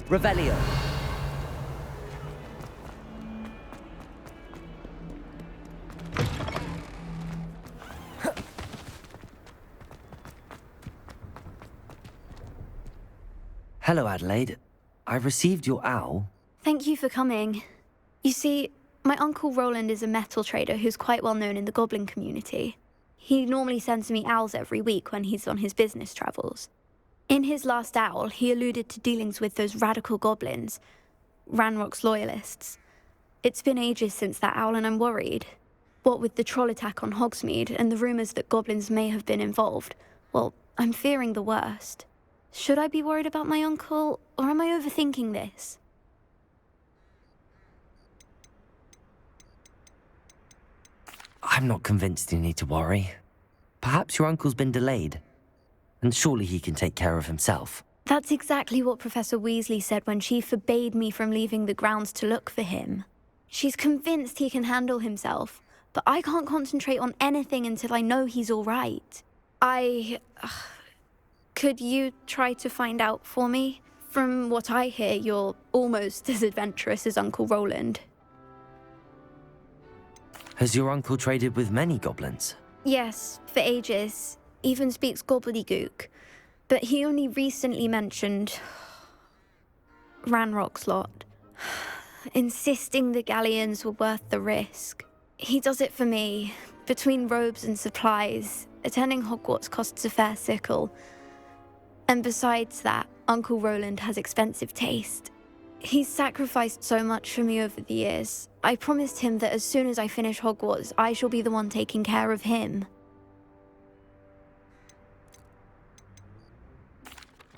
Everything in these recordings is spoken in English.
Revelio. Hello, Adelaide. I received your owl. Thank you for coming. You see, my uncle Rowland is a metal trader who's quite well known in the goblin community. He normally sends me owls every week when he's on his business travels. In his last owl, he alluded to dealings with those radical goblins, Ranrock's loyalists. It's been ages since that owl and I'm worried. What with the troll attack on Hogsmeade and the rumours that goblins may have been involved, well, I'm fearing the worst. Should I be worried about my uncle, or am I overthinking this? I'm not convinced you need to worry. Perhaps your uncle's been delayed. And surely he can take care of himself. That's exactly what Professor Weasley said when she forbade me from leaving the grounds to look for him. She's convinced he can handle himself, but I can't concentrate on anything until I know he's all right. Could you try to find out for me? From what I hear, you're almost as adventurous as Uncle Rowland. Has your uncle traded with many goblins? Yes, for ages. Even speaks gobbledygook. But he only recently mentioned Ranrock's lot, insisting the galleons were worth the risk. He does it for me. Between robes and supplies, attending Hogwarts costs a fair sickle. And besides that, Uncle Rowland has expensive taste. He's sacrificed so much for me over the years. I promised him that as soon as I finish Hogwarts, I shall be the one taking care of him.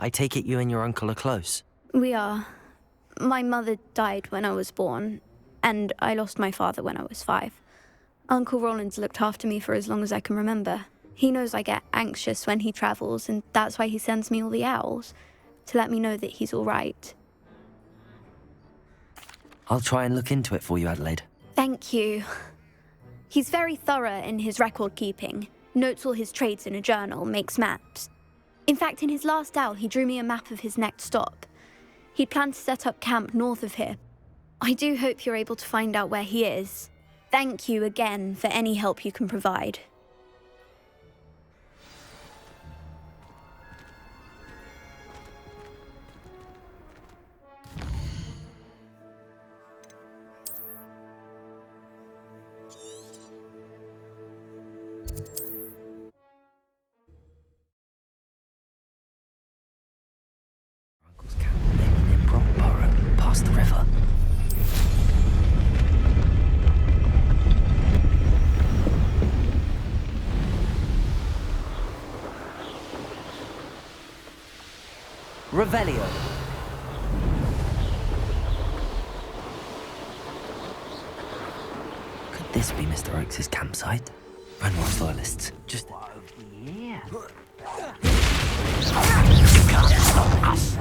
I take it you and your uncle are close? We are. My mother died when I was born, and I lost my father when I was 5. Uncle Rowland's looked after me for as long as I can remember. He knows I get anxious when he travels, and that's why he sends me all the owls, to let me know that he's all right. I'll try and look into it for you, Adelaide. Thank you. He's very thorough in his record keeping, notes all his trades in a journal, makes maps. In fact, in his last owl, he drew me a map of his next stop. He'd planned to set up camp north of here. I do hope you're able to find out where he is. Thank you again for any help you can provide. Past the river. Revelio. Could this be Mr. Oakes' campsite? Ranrock's loyalists. Just... Yeah. You can't stop us.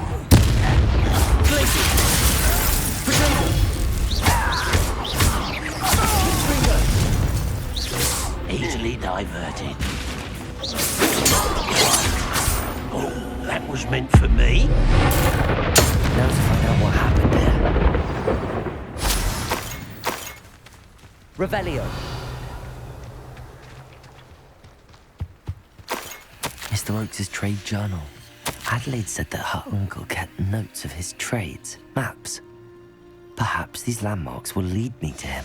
Easily diverted. Oh, that was meant for me. Now to find out what happened here. Revelio. Mr. Oakes' trade journal. Adelaide said that her uncle kept notes of his trades, maps. Perhaps these landmarks will lead me to him.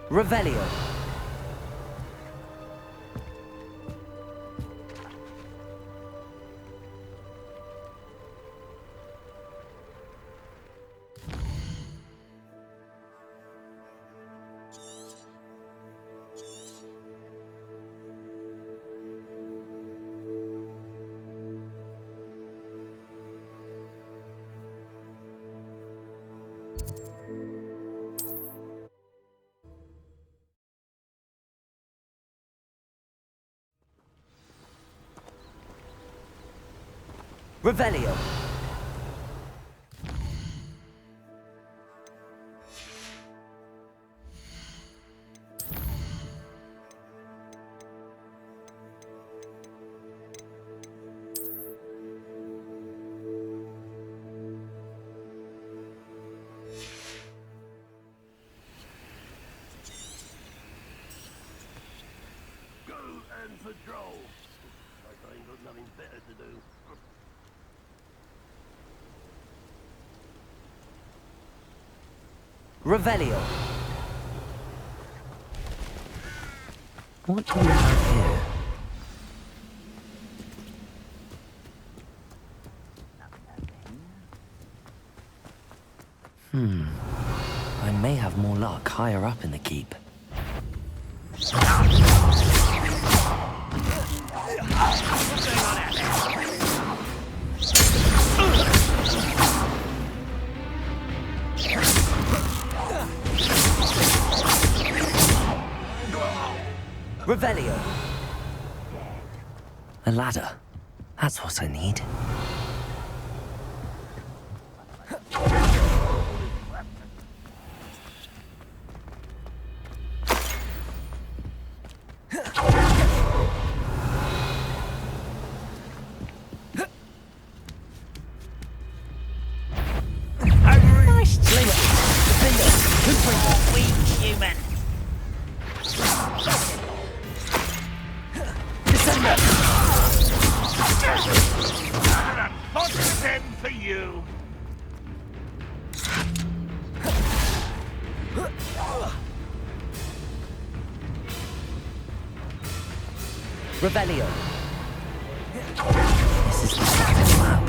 Revelio. Revelio. Go and patrol. Like I ain't got nothing better to do. Revelio. What do we have here? I may have more luck higher up in the keep. Revelio. A ladder. That's what I need. Nice Blink. Defender. Hoodbreaker. weak human. Descender. Not them for you. Revelio. This is the second map.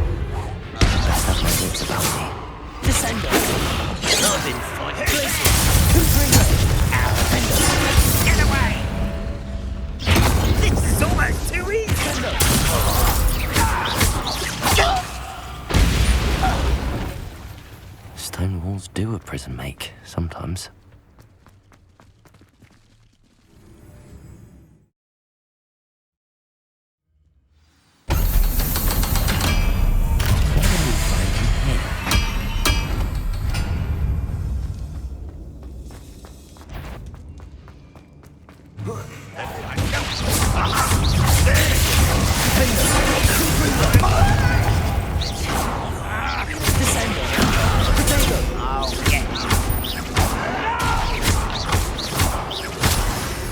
Let's have my wits about me. Descender. I've been fighting. Hoodbreaker. Get away! This is almost too easy. Stone walls do a prison make, sometimes. What are we finding here?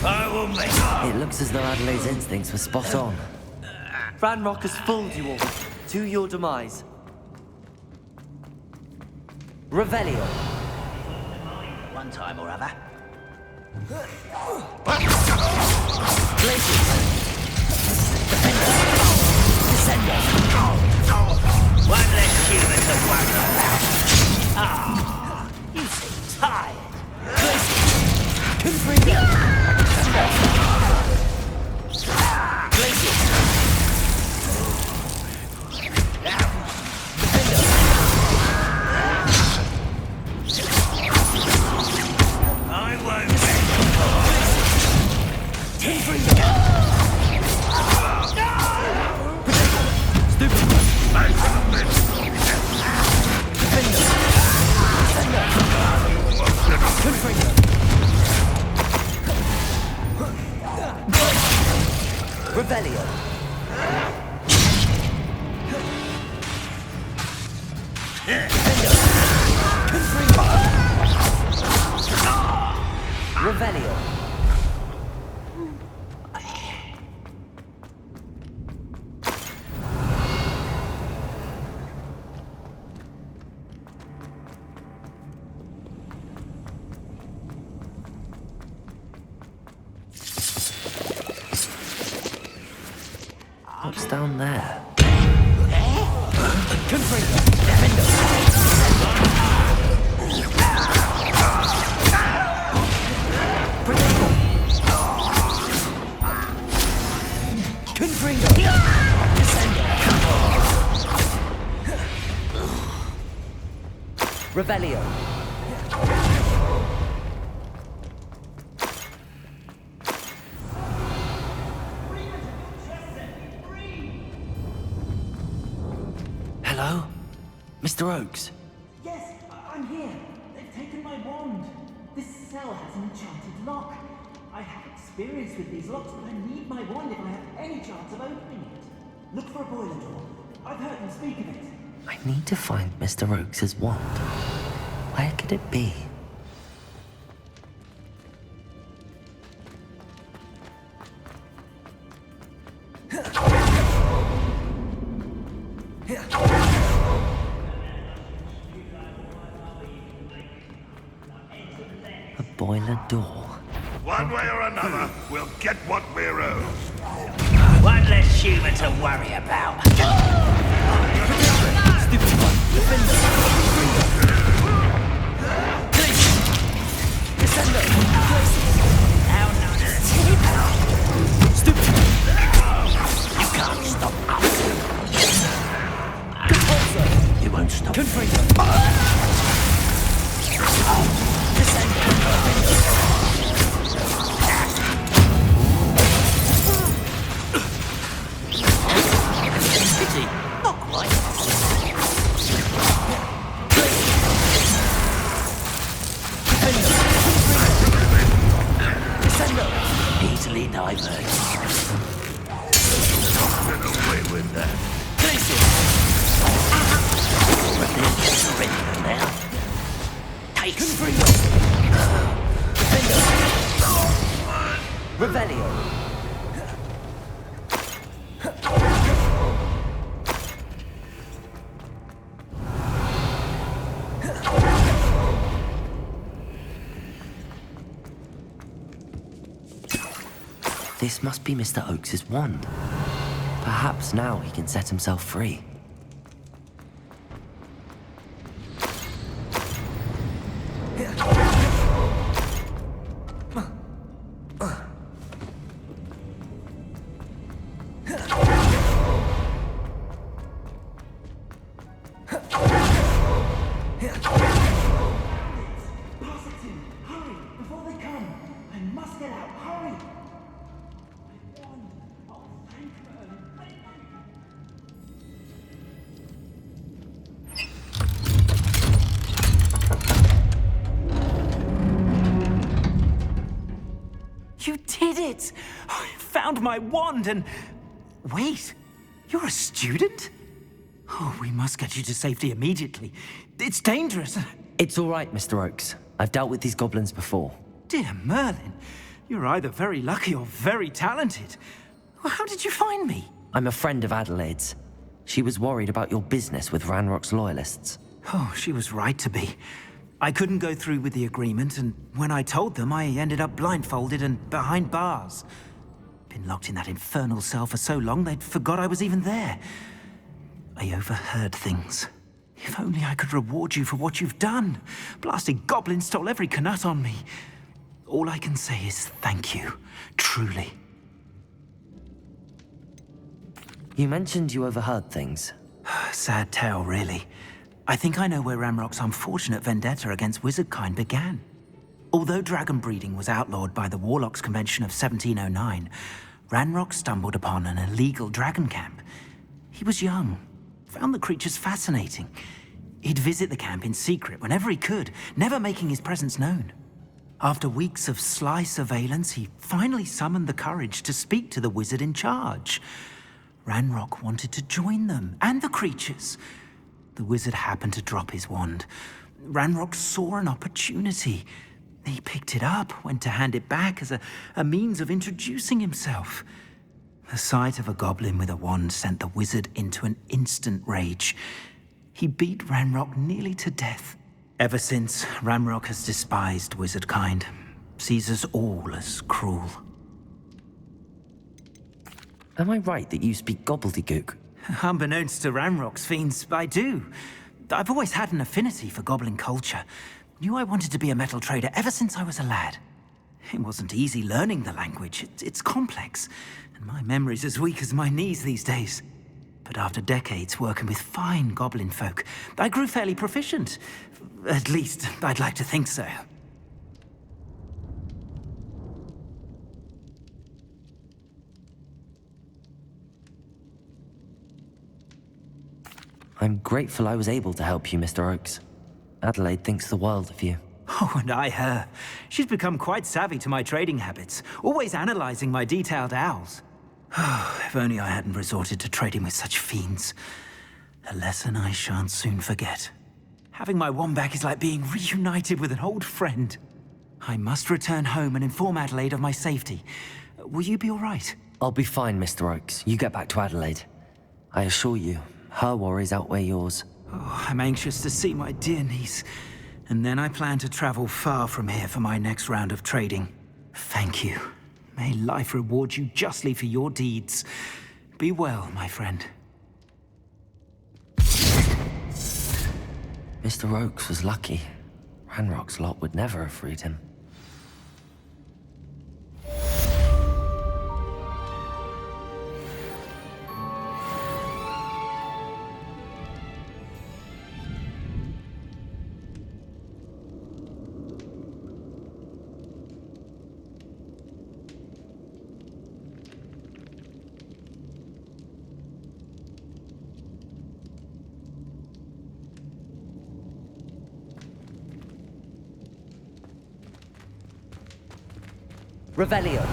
I will make it. It looks as though Adelaide's instincts were spot on. Ranrock has fooled you all. To your demise. Revelio. One time or other. Glaciers. Descender. One less human to worry about. Ah, you seem tired. Confringo. I won't let Revelio. Revelio. down there? Revelio. Hello? Mr. Oakes? Yes, I'm here. They've taken my wand. This cell has an enchanted lock. I have experience with these locks, but I need my wand if I have any chance of opening it. Look for a boiler door. I've heard them speak of it. I need to find Mr. Oakes' wand. Where could it be? A boiler door. One way or another, we'll get what we're owed. One less human to worry about. You can't stop us. You won't stop. Pity. Not quite. Easily diverted. Get away with that. Surrender now. Take Revelio. This must be Mr. Oakes' wand. Perhaps now he can set himself free. Parson, hurry, before they come. I must get out, hurry. My wand. Oh, thank Merlin, thank you. You did it! I found my wand and... Wait, you're a student? Oh, we must get you to safety immediately. It's dangerous. It's all right, Mr. Oakes. I've dealt with these goblins before. Dear Merlin, you're either very lucky or very talented. Well, how did you find me? I'm a friend of Adelaide's. She was worried about your business with Ranrock's loyalists. Oh, she was right to be. I couldn't go through with the agreement, and when I told them, I ended up blindfolded and behind bars. Been locked in that infernal cell for so long, they'd forgot I was even there. I overheard things. If only I could reward you for what you've done. Blasted goblins stole every canut on me. All I can say is thank you, truly. You mentioned you overheard things. Sad tale, really. I think I know where Ranrock's unfortunate vendetta against wizardkind began. Although dragon breeding was outlawed by the Warlocks Convention of 1709, Ranrock stumbled upon an illegal dragon camp. He was young, found the creatures fascinating. He'd visit the camp in secret whenever he could, never making his presence known. After weeks of sly surveillance, he finally summoned the courage to speak to the wizard in charge. Ranrock wanted to join them, and the creatures. The wizard happened to drop his wand. Ranrock saw an opportunity. He picked it up, went to hand it back as a means of introducing himself. The sight of a goblin with a wand sent the wizard into an instant rage. He beat Ranrock nearly to death. Ever since, Ranrock has despised wizardkind, sees us all as cruel. Am I right that you speak gobbledygook? Unbeknownst to Ranrock's fiends, I do. I've always had an affinity for goblin culture. Knew I wanted to be a metal trader ever since I was a lad. It wasn't easy learning the language. It's complex, and my memory's as weak as my knees these days. But after decades working with fine goblin folk, I grew fairly proficient. At least, I'd like to think so. I'm grateful I was able to help you, Mr. Oakes. Adelaide thinks the world of you. Oh, and I her. She's become quite savvy to my trading habits, always analyzing my detailed owls. If only I hadn't resorted to trading with such fiends. A lesson I shan't soon forget. Having my wand back is like being reunited with an old friend. I must return home and inform Adelaide of my safety. Will you be all right? I'll be fine, Mr. Oakes. You get back to Adelaide. I assure you, her worries outweigh yours. Oh, I'm anxious to see my dear niece. And then I plan to travel far from here for my next round of trading. Thank you. May life reward you justly for your deeds. Be well, my friend. Mr. Oakes was lucky. Ranrock's lot would never have freed him. Revelio.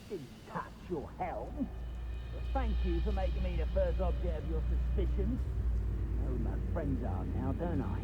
Didn't touch your helm. But thank you for making me the first object of your suspicions. I know who my friends are now, don't I?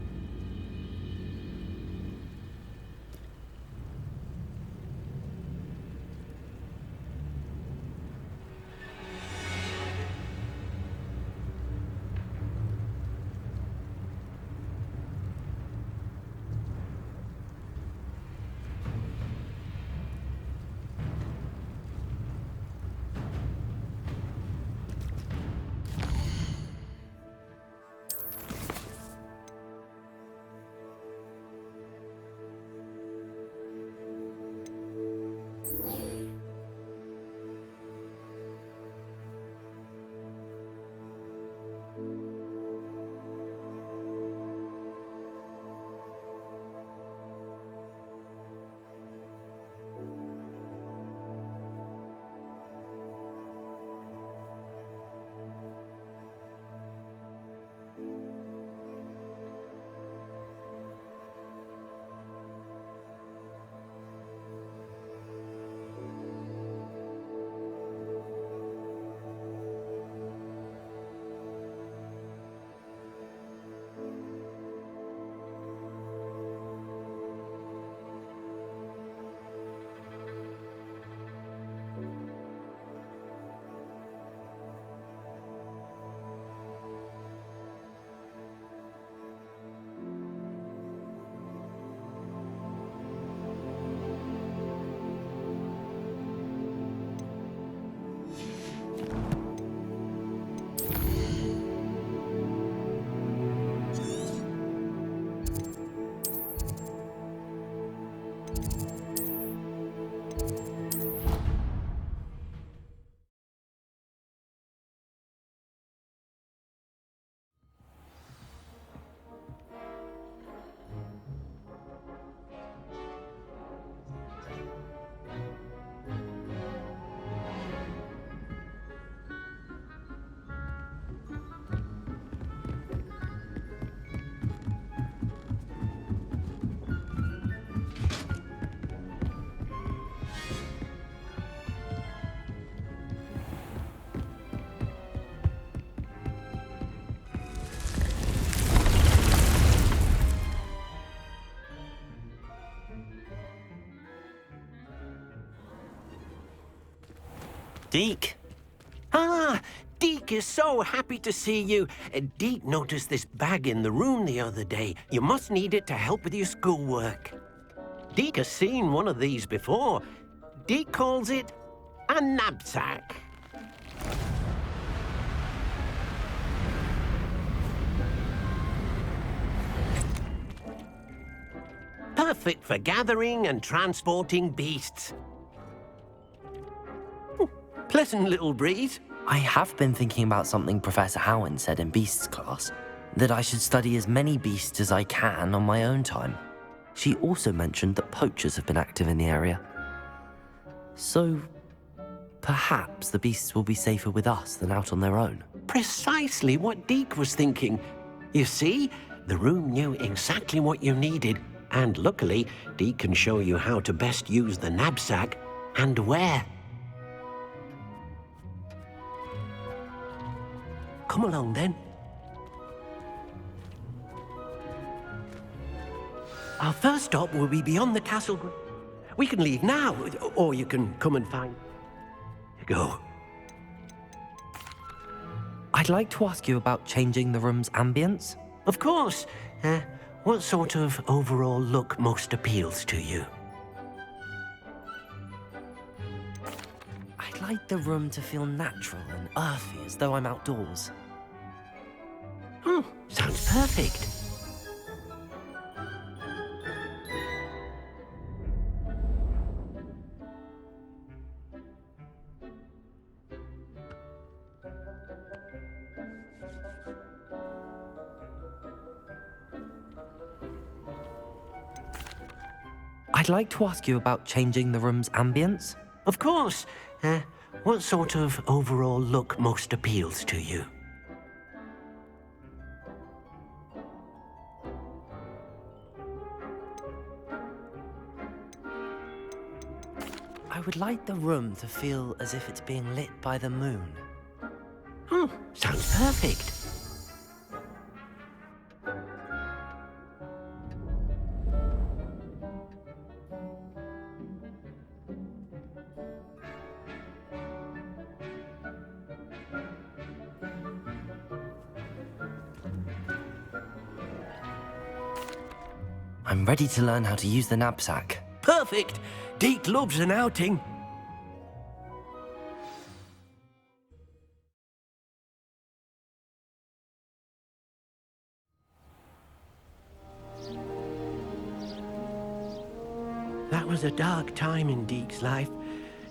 Deke. Ah, Deke is so happy to see you. Deke noticed this bag in the room the other day. You must need it to help with your schoolwork. Deke has seen one of these before. Deke calls it a Nab-Sack. Perfect for gathering and transporting beasts. Pleasant little breeze. I have been thinking about something Professor Howard said in Beasts class, that I should study as many beasts as I can on my own time. She also mentioned that poachers have been active in the area. So, perhaps the beasts will be safer with us than out on their own. Precisely what Deke was thinking. You see, the room knew exactly what you needed, and luckily, Deke can show you how to best use the Nab-Sack and where. Come along, then. Our first stop will be beyond the castle. We can leave now, or you can come and find... Go. I'd like to ask you about changing the room's ambience. Of course. What sort of overall look most appeals to you? I'd like the room to feel natural and earthy, as though I'm outdoors. Oh, sounds perfect. I'd like to ask you about changing the room's ambience. Of course. What sort of overall look most appeals to you? I would like the room to feel as if it's being lit by the moon. Oh, sounds perfect. I'm ready to learn how to use the Nab-Sack. Perfect! Deke loves an outing. That was a dark time in Deke's life.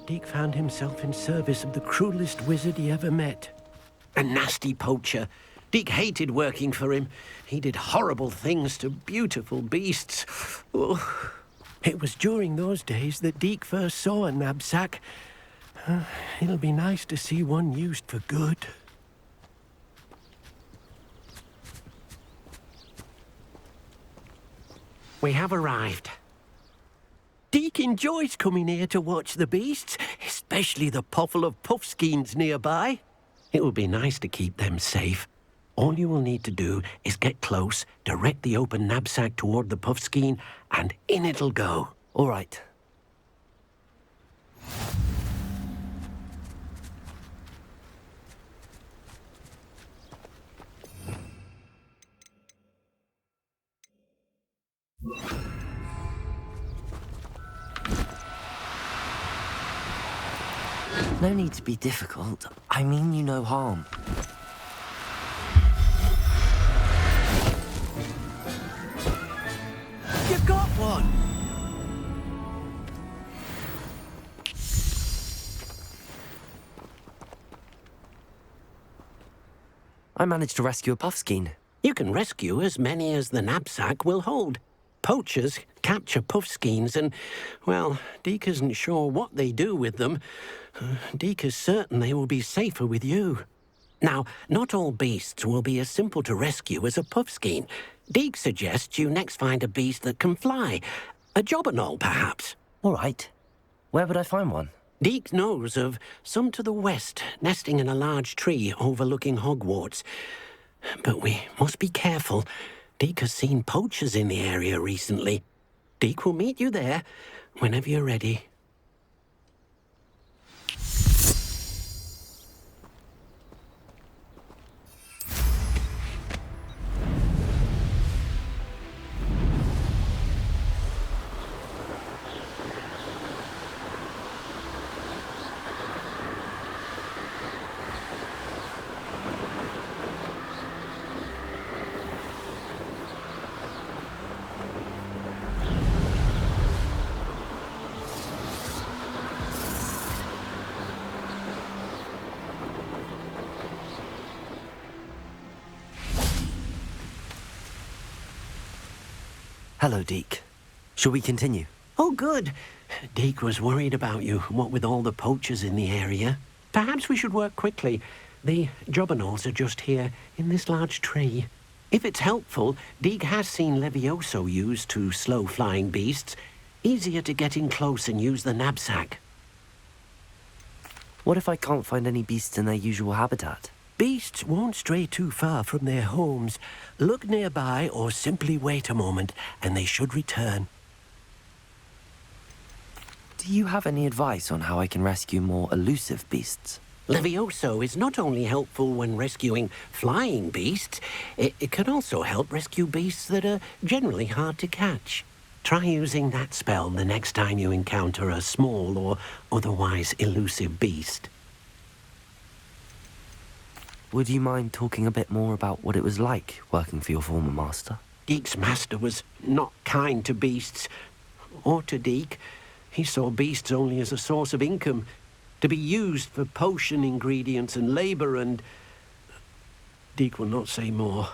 Deke found himself in service of the cruelest wizard he ever met. A nasty poacher. Deke hated working for him. He did horrible things to beautiful beasts. Oh. It was during those days that Deke first saw a Nab-Sack. It'll be nice to see one used for good. We have arrived. Deke enjoys coming here to watch the beasts, especially the potful of puffskeins nearby. It will be nice to keep them safe. All you will need to do is get close, direct the open Nab-Sack toward the puffskein, and in it'll go. All right. No need to be difficult. I mean you no harm. You got one! I managed to rescue a puffskein. You can rescue as many as the Nab-Sack will hold. Poachers capture puffskeins and, well, Deke isn't sure what they do with them. Deke is certain they will be safer with you. Now, not all beasts will be as simple to rescue as a puffskein. Deke suggests you next find a beast that can fly. A jobberknoll, perhaps. All right. Where would I find one? Deke knows of some to the west, nesting in a large tree overlooking Hogwarts. But we must be careful. Deke has seen poachers in the area recently. Deke will meet you there whenever you're ready. Hello, Deke. Shall we continue? Oh, good. Deke was worried about you, what with all the poachers in the area. Perhaps we should work quickly. The jobberknolls are just here, in this large tree. If it's helpful, Deke has seen Levioso used to slow flying beasts. Easier to get in close and use the Nab-Sack. What if I can't find any beasts in their usual habitat? Beasts won't stray too far from their homes. Look nearby or simply wait a moment, and they should return. Do you have any advice on how I can rescue more elusive beasts? Levioso is not only helpful when rescuing flying beasts, it can also help rescue beasts that are generally hard to catch. Try using that spell the next time you encounter a small or otherwise elusive beast. Would you mind talking a bit more about what it was like working for your former master? Deke's master was not kind to beasts, or to Deke. He saw beasts only as a source of income, to be used for potion ingredients and labor, and Deke will not say more.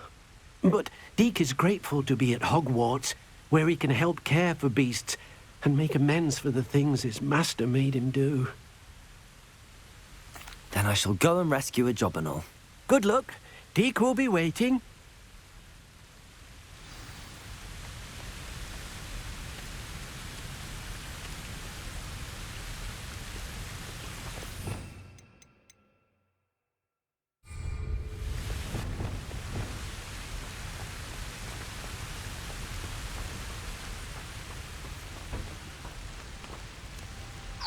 But Deke is grateful to be at Hogwarts, where he can help care for beasts and make amends for the things his master made him do. Then I shall go and rescue a jobberknoll. Good luck. Deke will be waiting.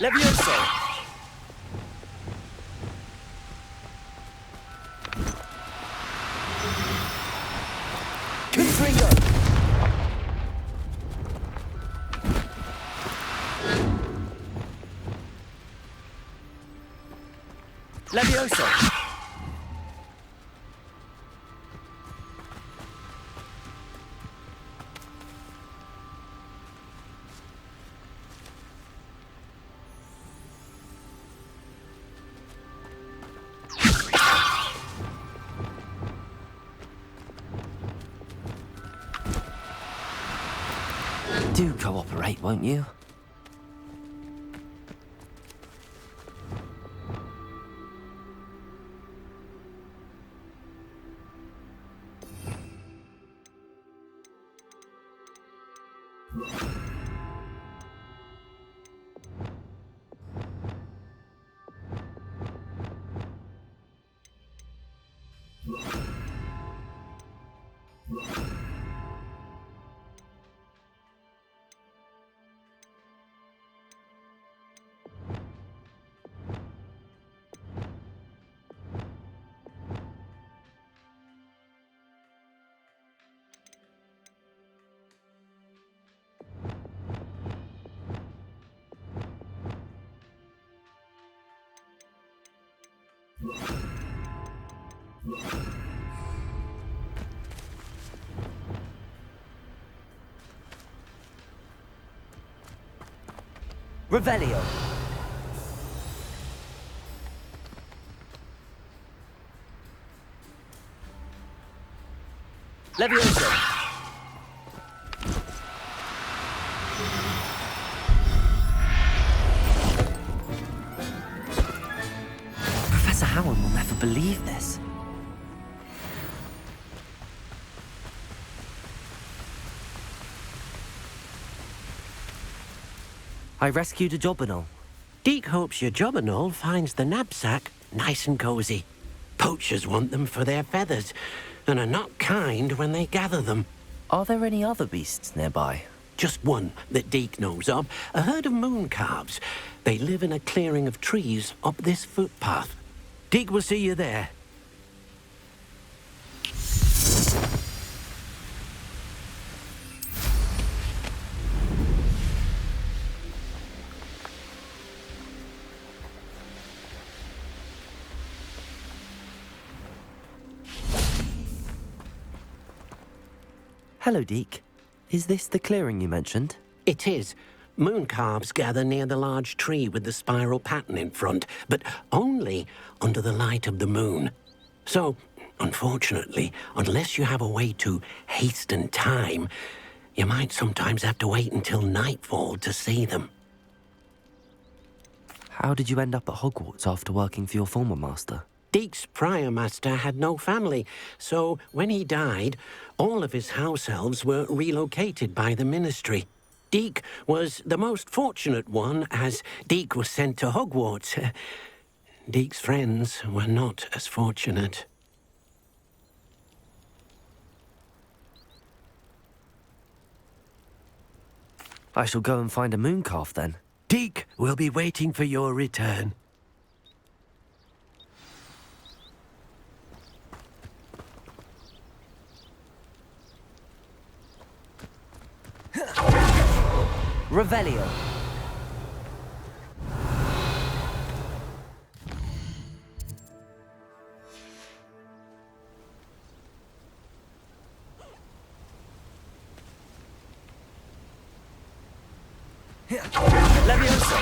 Levioso! Confringo! Levioso! Do cooperate, won't you? Revelio! Levioso! Professor Howard will never believe this. I rescued a jobberknoll. Deke hopes your jobberknoll finds the Nab-Sack nice and cozy. Poachers want them for their feathers, and are not kind when they gather them. Are there any other beasts nearby? Just one that Deke knows of, a herd of moon calves. They live in a clearing of trees up this footpath. Deke will see you there. Hello, Deke. Is this the clearing you mentioned? It is. Moon calves gather near the large tree with the spiral pattern in front, but only under the light of the moon. So, unfortunately, unless you have a way to hasten time, You might sometimes have to wait until nightfall to see them. How did you end up at Hogwarts after working for your former master? Deek's prior master had no family, so when he died, all of his house elves were relocated by the ministry. Deek was the most fortunate one, as Deek was sent to Hogwarts. Deek's friends were not as fortunate. I shall go and find a mooncalf then. Deek will be waiting for your return. Revelio. Levioso.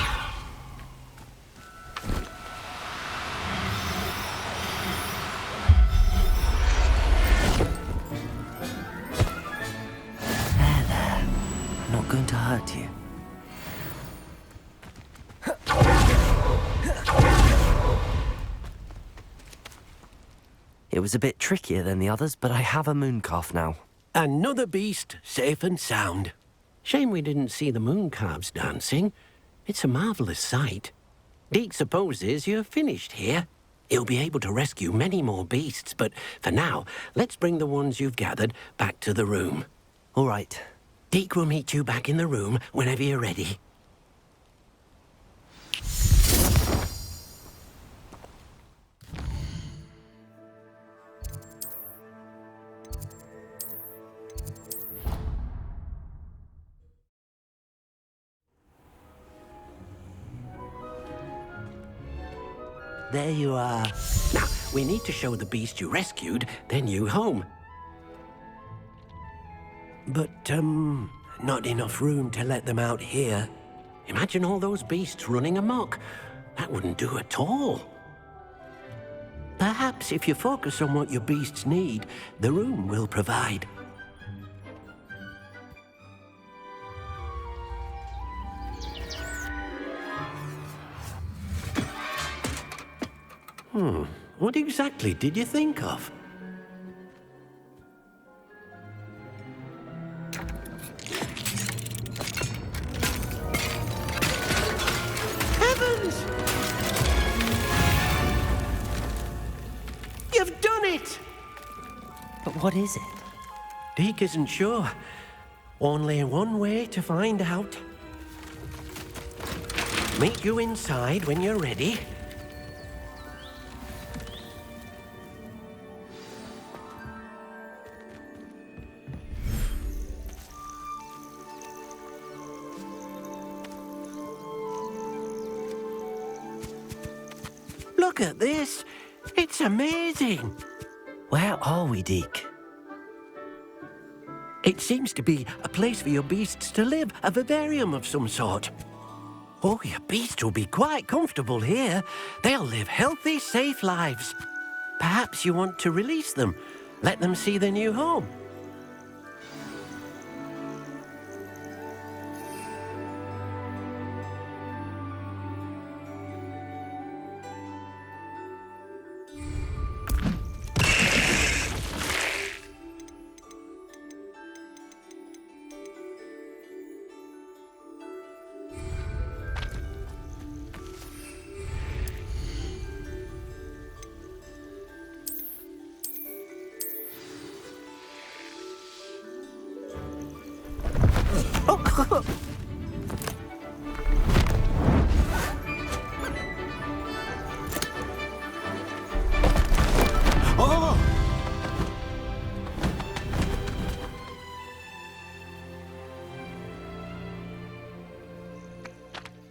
There. I'm not going to hurt you. It was a bit trickier than the others, but I have a mooncalf now. Another beast, safe and sound. Shame we didn't see the mooncalves dancing. It's a marvelous sight. Deek supposes you're finished here. He'll be able to rescue many more beasts, but for now, let's bring the ones you've gathered back to the room. All right. Deek will meet you back in the room whenever you're ready. There you are. Now, we need to show the beast you rescued their new home. But, not enough room to let them out here. Imagine all those beasts running amok. That wouldn't do at all. Perhaps if you focus on what your beasts need, the room will provide. What exactly did you think of? Heavens! You've done it! But what is it? Deek isn't sure. Only one way to find out. Meet you inside when you're ready. Look at this. It's amazing. Where are we, Deek? It seems to be a place for your beasts to live, a vivarium of some sort. Oh, your beasts will be quite comfortable here. They'll live healthy, safe lives. Perhaps you want to release them, let them see their new home.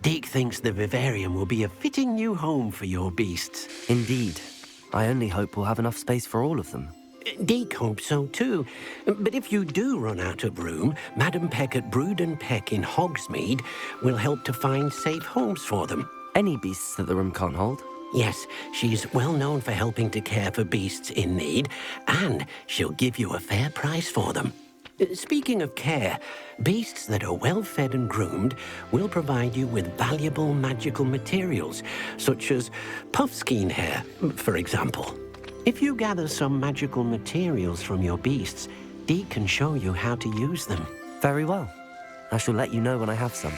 Deek thinks the vivarium will be a fitting new home for your beasts. Indeed. I only hope we'll have enough space for all of them. Deek hopes so too. But if you do run out of room, Madam Peck at Brood and Peck in Hogsmeade will help to find safe homes for them. Any beasts that the room can't hold? Yes, she's well known for helping to care for beasts in need, and she'll give you a fair price for them. Speaking of care, beasts that are well fed and groomed will provide you with valuable magical materials, such as puffskein hair, for example. If you gather some magical materials from your beasts, Dee can show you how to use them. Very well. I shall let you know when I have some.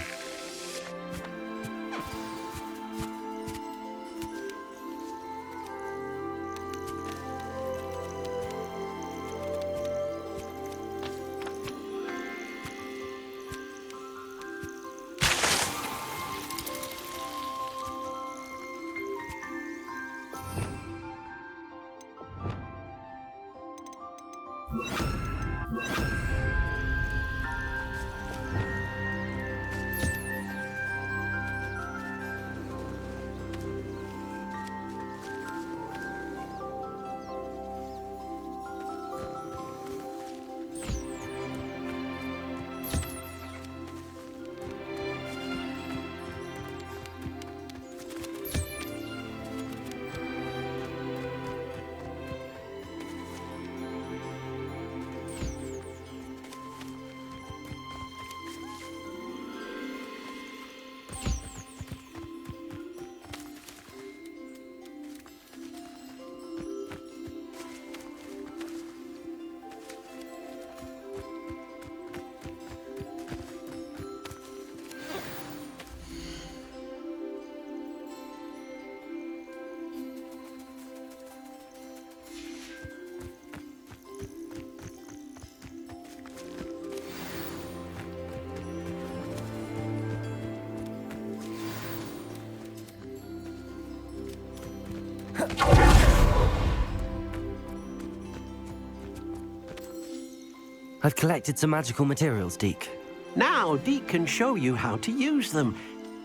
I've collected some magical materials, Deke. Now, Deke can show you how to use them.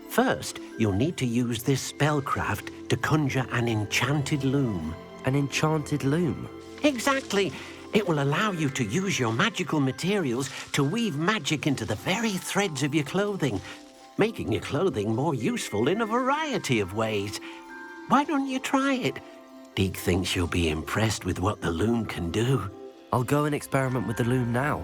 First, you'll need to use this spellcraft to conjure an enchanted loom. An enchanted loom? Exactly. It will allow you to use your magical materials to weave magic into the very threads of your clothing, making your clothing more useful in a variety of ways. Why don't you try it? Deke thinks you'll be impressed with what the loom can do. I'll go and experiment with the loom now.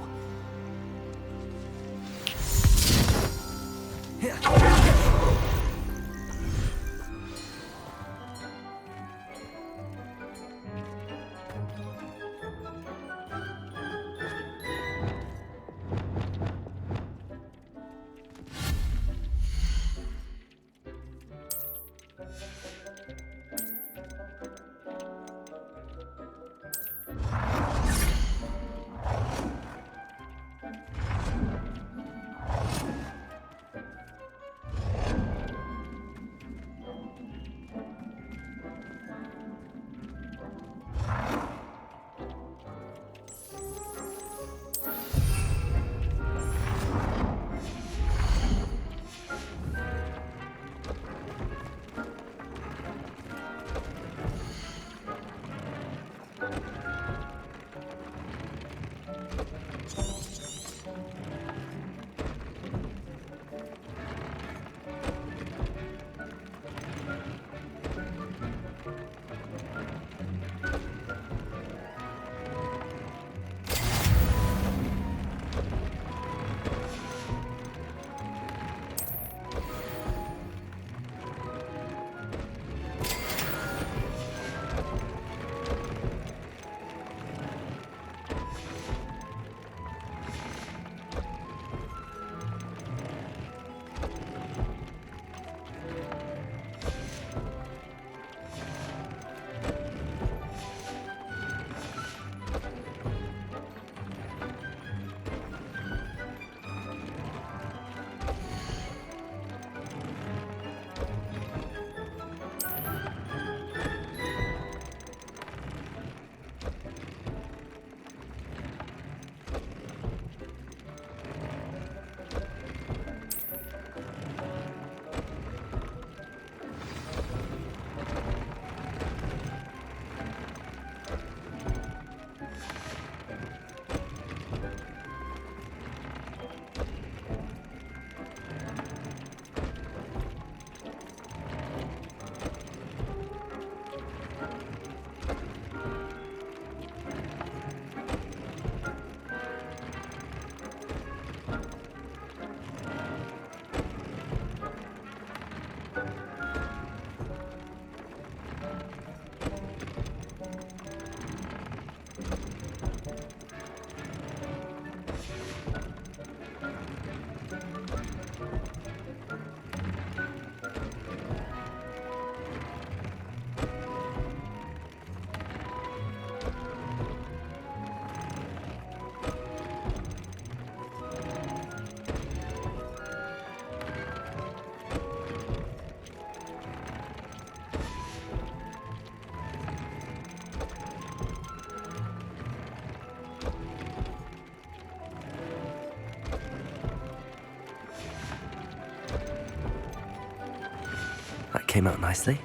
came out nicely.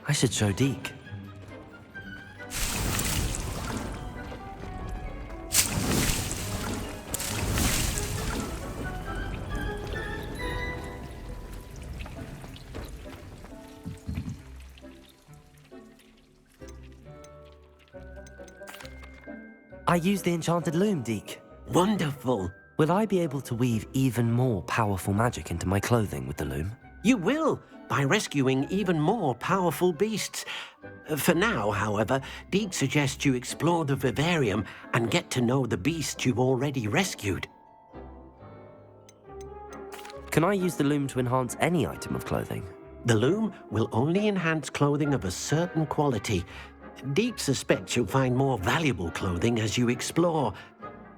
I should show Deke. I used the enchanted loom, Deke. Wonderful. Will I be able to weave even more powerful magic into my clothing with the loom? You will, by rescuing even more powerful beasts. For now, however, Deke suggests you explore the vivarium and get to know the beasts you've already rescued. Can I use the loom to enhance any item of clothing? The loom will only enhance clothing of a certain quality. Deke suspects you'll find more valuable clothing as you explore.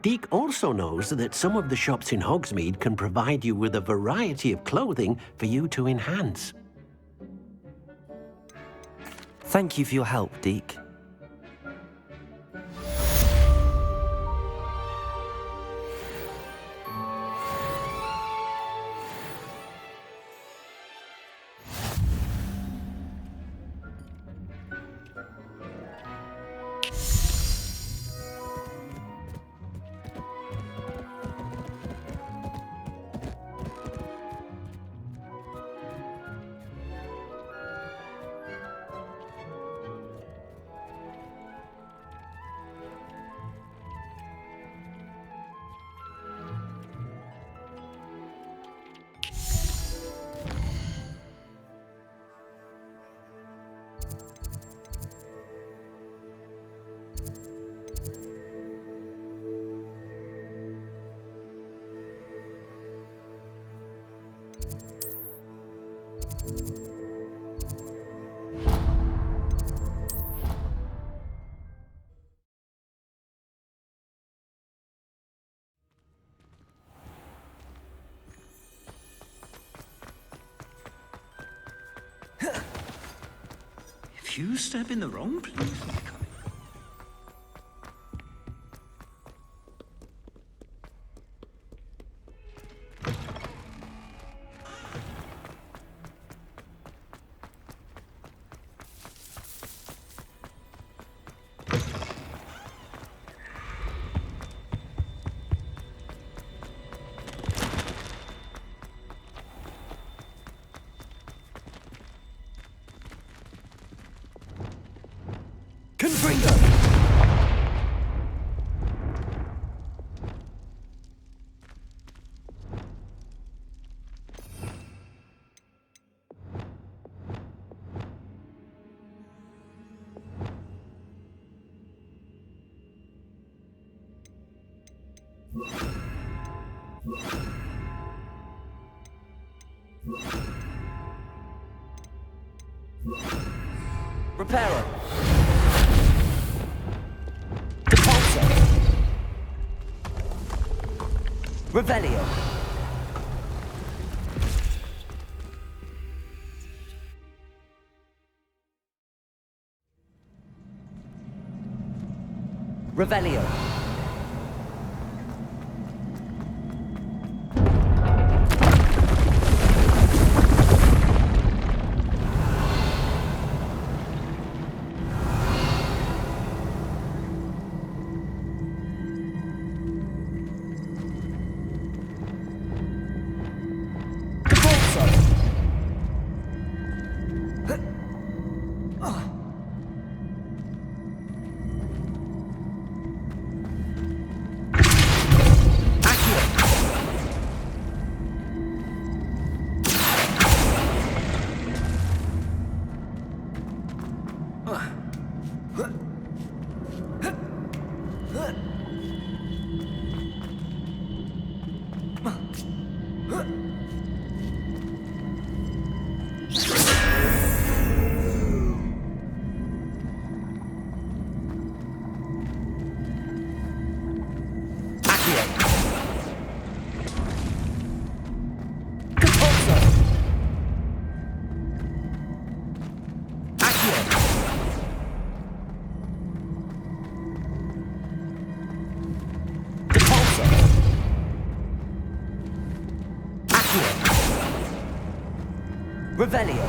Deke also knows that some of the shops in Hogsmeade can provide you with a variety of clothing for you to enhance. Thank you for your help, Deke. If you step in the wrong place... Reparo. Repulsor. Revelio. Revelio. Revelio.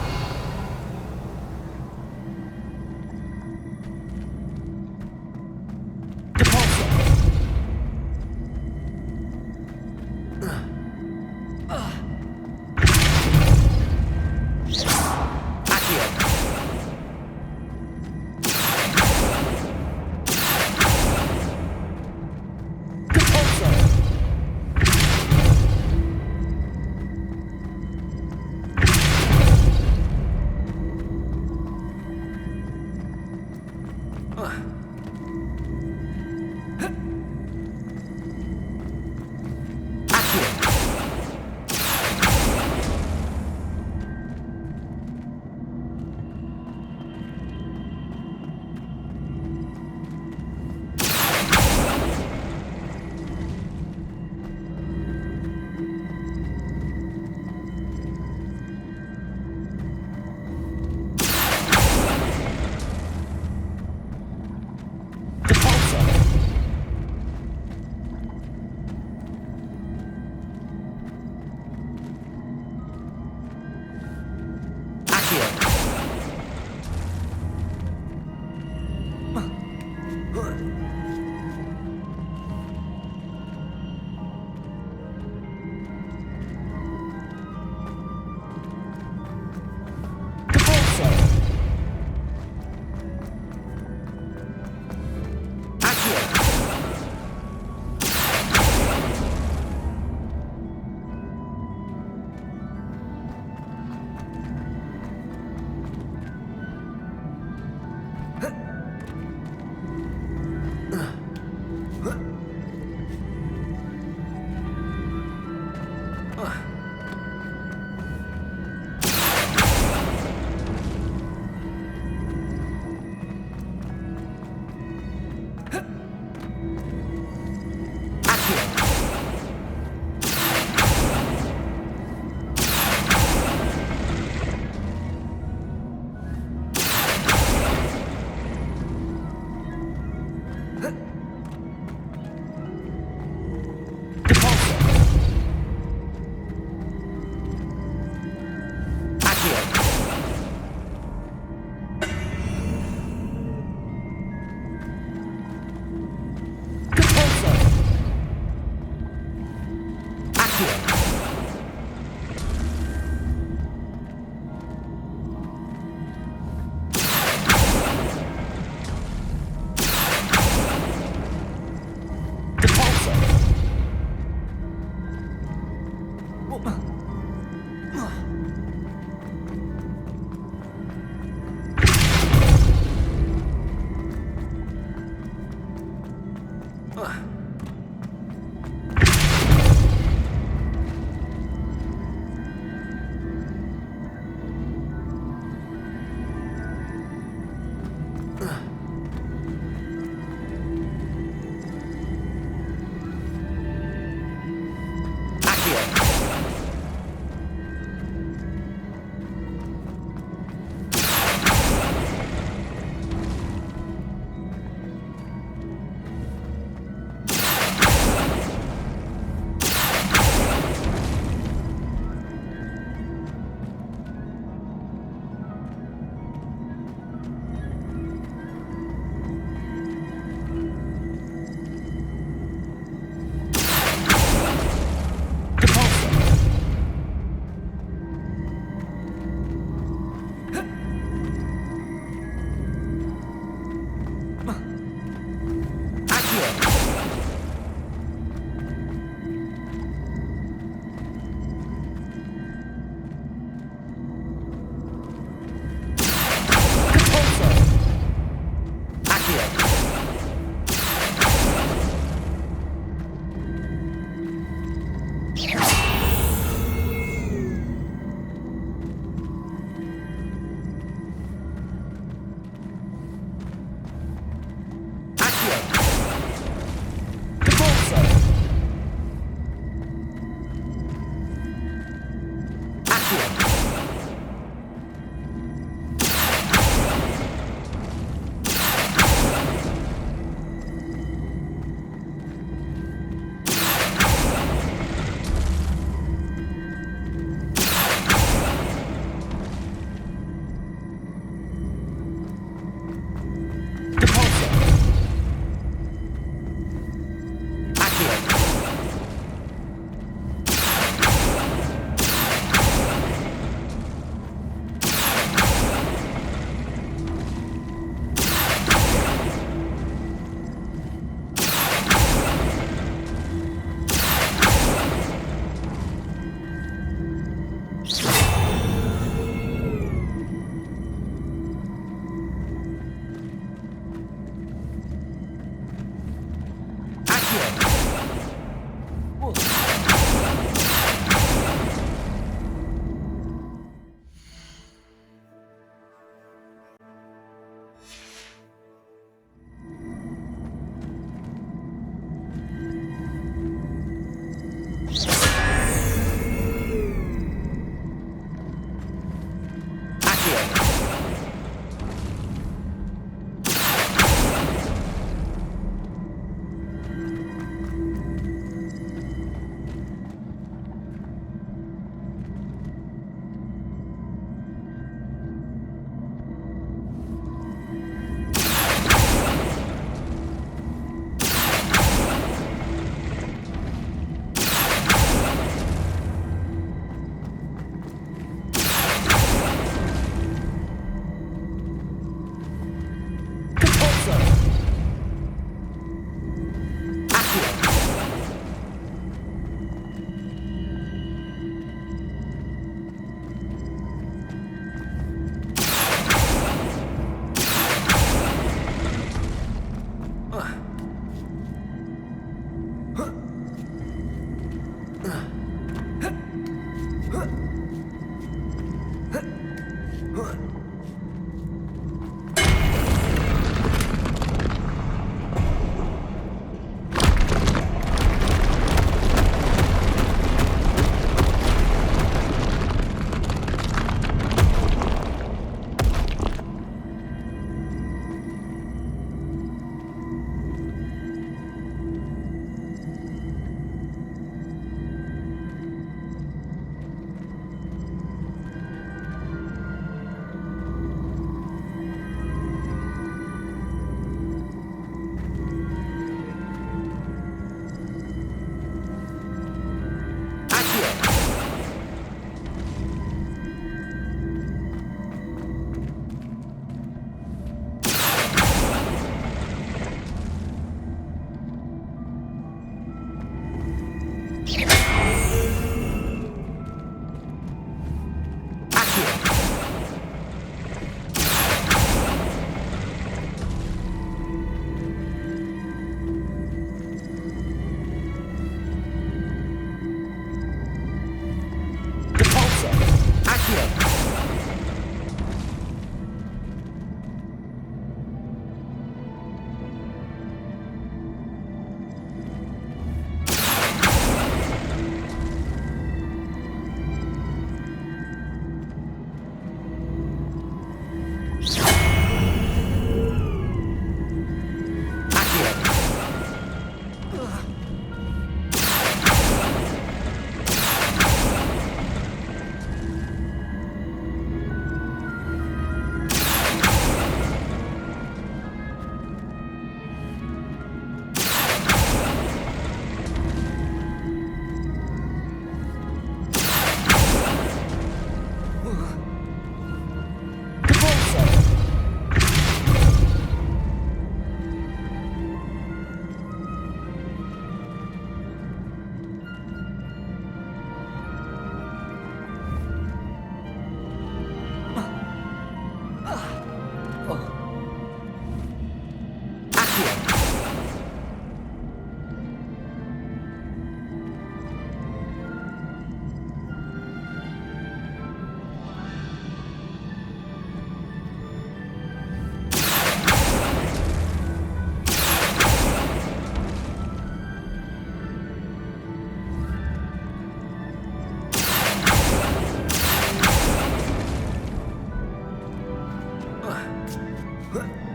Huh?